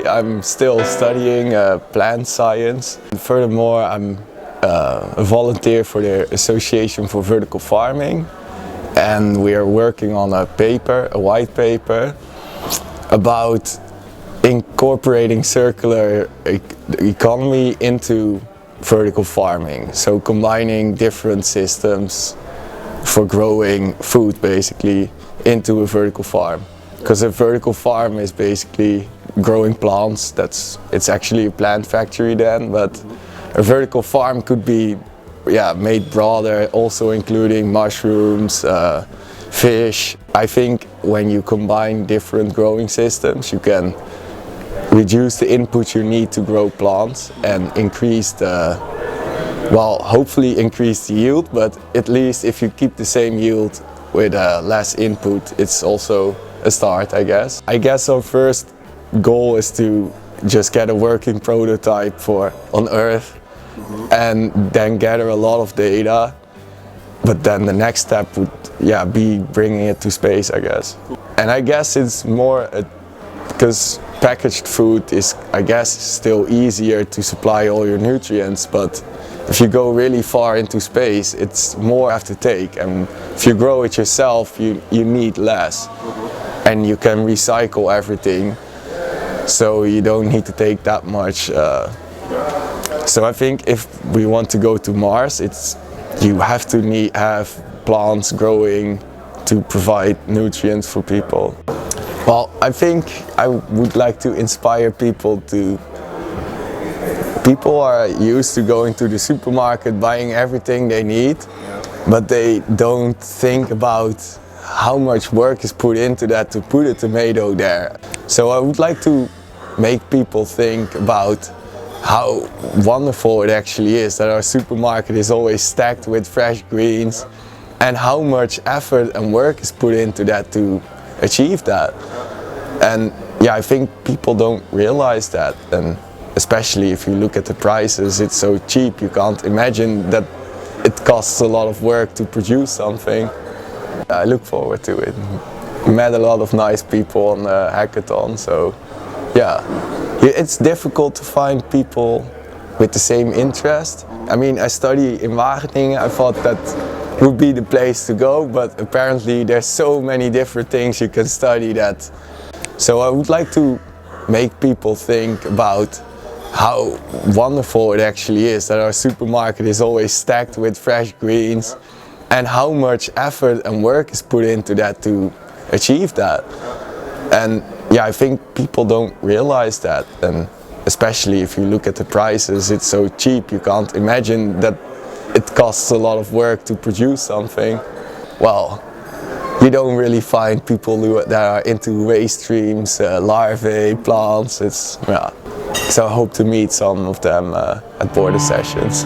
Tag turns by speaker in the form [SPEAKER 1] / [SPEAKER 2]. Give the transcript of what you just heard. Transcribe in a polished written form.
[SPEAKER 1] I'm still studying plant science. Furthermore, I'm a volunteer for the Association for Vertical Farming, and we are working on a white paper, about incorporating circular economy into vertical farming. So combining different systems for growing food basically into a vertical farm. Because a vertical farm is basically growing plants, it's actually a plant factory then, but a vertical farm could be made broader, also including mushrooms, fish. I think when you combine different growing systems, you can reduce the input you need to grow plants and increase hopefully increase the yield, but at least if you keep the same yield with less input, it's also a start, I guess. I guess our first goal is to just get a working prototype on Earth and then gather a lot of data. But then the next step would be bringing it to space, I guess. And I guess it's more because packaged food is, I guess, still easier to supply all your nutrients, but if you go really far into space, it's more have to take, and if you grow it yourself, you need less, and you can recycle everything, so you don't need to take that much. So I think if we want to go to Mars, you have to have plants growing to provide nutrients for people. Well, I think I would like to inspire people to. People are used to going to the supermarket, buying everything they need, but they don't think about how much work is put into that to put a tomato there. So I would like to make people think about how wonderful it actually is that our supermarket is always stacked with fresh greens, and how much effort and work is put into that to achieve that. And I think people don't realize that, and especially if you look at the prices, it's so cheap, you can't imagine that it costs a lot of work to produce something. I look forward to it. Met a lot of nice people on the hackathon, so it's difficult to find people with the same interest. I mean, I study in Wageningen, I thought that would be the place to go, but apparently there's so many different things you can study that. So I would like to make people think about how wonderful it actually is that our supermarket is always stacked with fresh greens, and how much effort and work is put into that to achieve that. And I think people don't realize that, and especially if you look at the prices, it's so cheap, you can't imagine that it costs a lot of work to produce something. Well, you don't really find people that are into waste streams, larvae, plants. So I hope to meet some of them at border sessions.